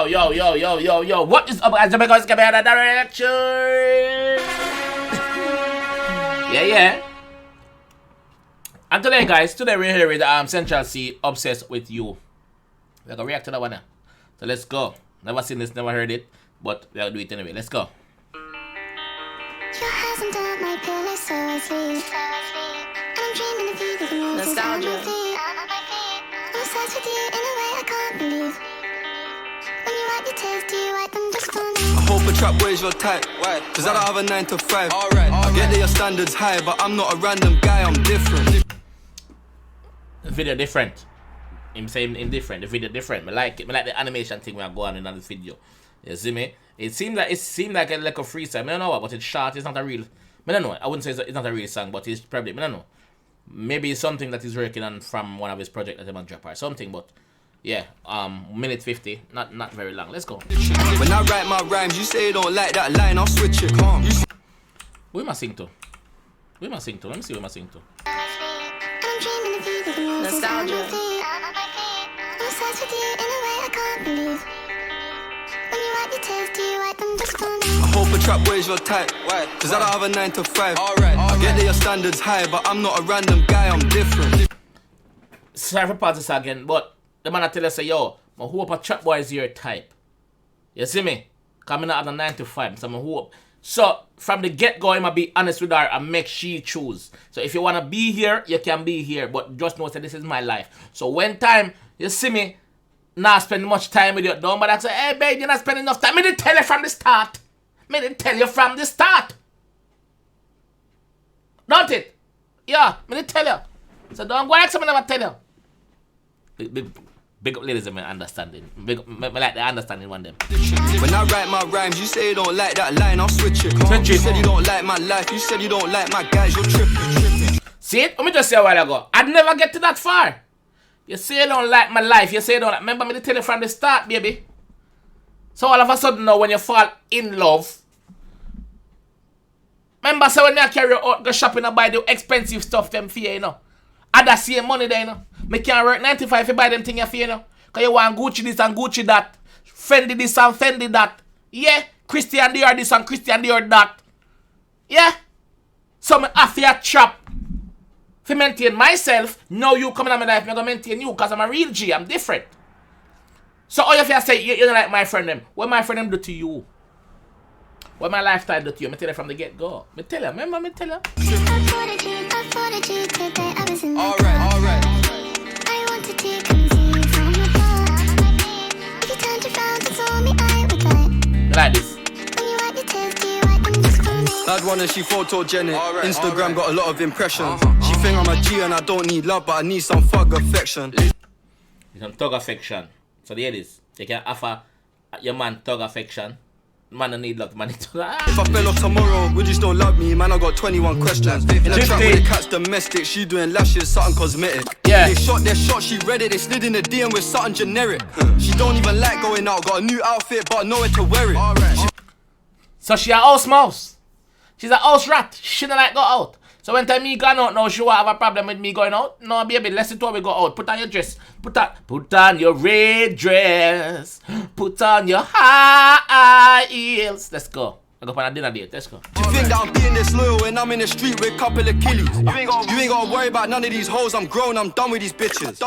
yo. What is up, guys? Jamaica's coming out of direction. Yeah. And today, guys, we're here with Central Cee, Obsessed with You. We're gonna react to that one now. So let's go. Never seen this, never heard it, but we'll do it anyway. Let's go. Your hands under my pillow, so I sleep. And I'm dreaming of you, the moon is on my feet. I'm obsessed with you in a way I can't believe. When you wipe your tears, do you wipe them just for me? I hope a trap boy's your type, cause I don't have a 9 to 5. I get that your standards high, but I'm not a random guy, I'm different. The video different. I'm saying indifferent. The video different. I like it. I like the animation thing we are going on in this video. You see me? It seemed like a freestyle. I don't know what, but it's short. It's not a real. I don't know. I wouldn't say it's not a real song, but it's probably. I don't know. Maybe it's something that he's working on from one of his projects that he might drop or something. But yeah, minute 50, not very long. Let's go. When I write my rhymes, you say you don't like that line, I'll switch it. Calm. Where am I sing to? Let me see where am I sing to. Nostalgia. I'm obsessed with you in a way I can't believe. When you wipe your tears, do you wipe them just for me? I hope a trap boy's your type, cause I don't have a 9 to 5. I get that your standards high, but I'm not a random guy, I'm different. Sorry for pause this again, but the man I tell us say, yo, I hope a trap boy is your type. You see me? Coming out of the 9 to 5, so I hope. So from the get-go, I'm gonna be honest with her and make she choose. So if you wanna be here, you can be here, but just know that this is my life. So when time you see me not spend much time with you, don't bother say, hey babe, you're not spending enough time. I didn't tell you from the start. Don't it? Yeah, I didn't tell you. So don't go like someone never tell you. Big up ladies and my understanding. I like the understanding one them. When I write my rhymes, you say you don't like that line, I'll switch it. You said you don't like my life, you said you don't like my guys, you're tripping. See it? Let me just say a while ago. I'd never get to that far. You say you don't like my life, you say you don't like. Remember me to tell you from the start, baby. So all of a sudden now when you fall in love. Remember so when I carry you out, go shopping and buy the expensive stuff them for you, you know. I that same money there, you know. Me can't work 95 to buy them things for you know. Cause you want Gucci this and Gucci that. Fendi this and Fendi that. Yeah. Christian Dior this and Christian Dior that. Yeah. So me have to trap. To maintain myself. Now you coming in my life, I'm gonna maintain you because I'm a real G. I'm different. So all you have to say, you don't like my friend them. What my friend them do to you? What my lifestyle do to you? Me tell you from the get-go. Me tell you. Remember me tell you? I thought you today, I was in the Alright. I wanted to come see you from afar. If you turned around and saw me, I would die. Like this. When you wipe your tears, do you wipe them just for me? Bad one and she photogenic. Instagram got a lot of impressions. She think I'm a G and I don't need love, but I need some thug affection. Some thug affection. So there it is. You can offer your man thug affection. Man, I need love. Man, if I fell off tomorrow, would you still love me? Man, I got 21 questions. In a trap with the cat's domestic, she doing lashes, something cosmetic. Yeah. They shot their shot, she read it, they slid in the DM with something generic. She don't even like going out, got a new outfit, but nowhere to wear it. So she a house mouse. She's a house rat. She shouldn't like go out. So when time me going out now, she won't have a problem with me going out. No, baby, let's do we go out. Put on your dress. Put on your red dress. Put on your high heels. Let's go. I go on a dinner date. Let's go. You think that I'm being this loyal when I'm in the street with a couple of killies? You ain't gotta worry about none of these hoes. I'm grown, I'm done with these bitches.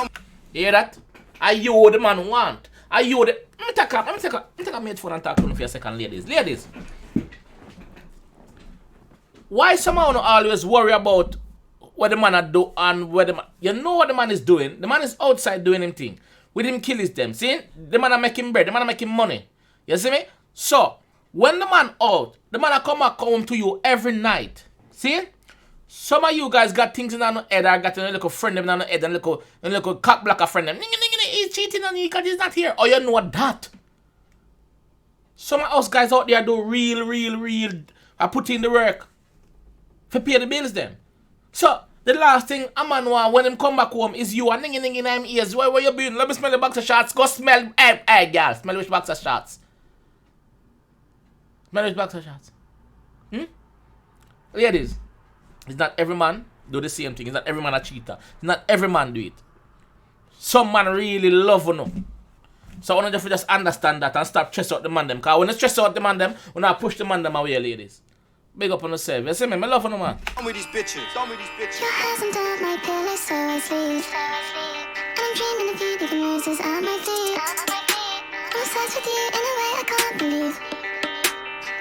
You hear that? Are you the man want? Are you the... Let me take a mate phone and talk to you for a second, ladies. Ladies. Why somehow not always worry about what the man do and what the man... You know what the man is doing. The man is outside doing him thing. With him kills them. See? The man are making bread. The man are making money. You see me? So, when the man out, the man come back home to you every night. See? Some of you guys got things in your head. I got a little friend in your head and a little cock blocker friend. He's cheating on you because he's not here. Oh, you know that. Some of us guys out there do real. I put in the work. To pay the bills then. So, the last thing a man want when him come back home is you and ning in him ears. Where you been? Let me smell the box of shots. Go smell. Hey, girl. Smell which box of shots. Smell which box of shots. Ladies, it's not every man do the same thing. It's not every man a cheater. It's not every man do it. Some man really love you. So I want you to just understand that and stop stress out the man them. Because when you stress out the man them, we not push the man them away, ladies. Big up on yourself. You see me? I love you, man. Done with these bitches. Done with these bitches. Your hands under my pillow, so I sleep. And I'm dreaming of you, leaving roses at my feet. I'm obsessed with you in a way I can't believe.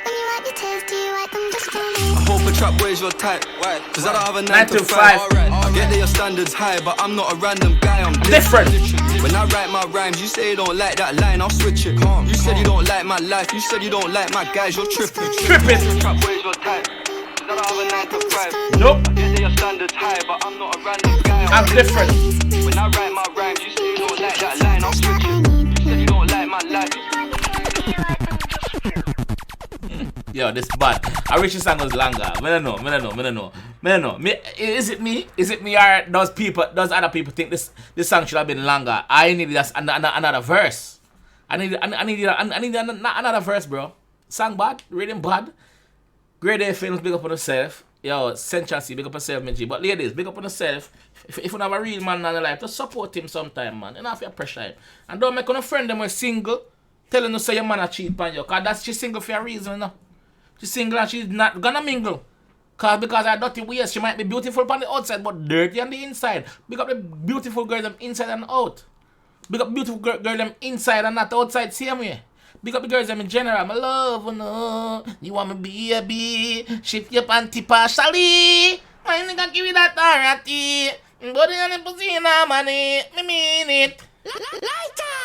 When you wipe your tears, do you wipe them just for me? I hope a trap boy's your type. Why? Cause I don't have a 9 to 5. I get that your standards high, but I'm not a random guy. I'm Different. When I write my rhymes, you say you don't like that line, I'll switch it. You said you don't like my life, you said you don't like my guys, you're tripping. Tripping. Trap boy's your type. Cause I don't have a 9 to 5. Nope. I get that your standards high, but I'm not a random guy. I'm different. When I write my rhymes, you say you don't like that line, I'll switch it. You said you don't like my life. Yo, this bad. I wish this song was longer. I don't know. Is it me? Is it me or does other people think this song should have been longer? I need just another verse. I need another verse, bro. Song bad, reading bad. Grade A Films, big up on yourself. Yo, Central Cee, big up on yourself, man G. But ladies, big up on yourself. If you have a real man in your life, just support him sometime, man. You don't have to pressure him. And don't make a friend them who single, telling you say your man a cheat on you. Cause she's single for a reason, you know. She's single and she's not gonna mingle. Because her dirty ways, she might be beautiful on the outside, but dirty on the inside. Big up the beautiful girl them inside and out. Big up beautiful girl them inside and not outside, same way. Big up the girls them in general. My love, no. You want me baby? Shift your panty partially. My nigga give you that authority. Body on the pussy in the money. Me mean it. Lighter!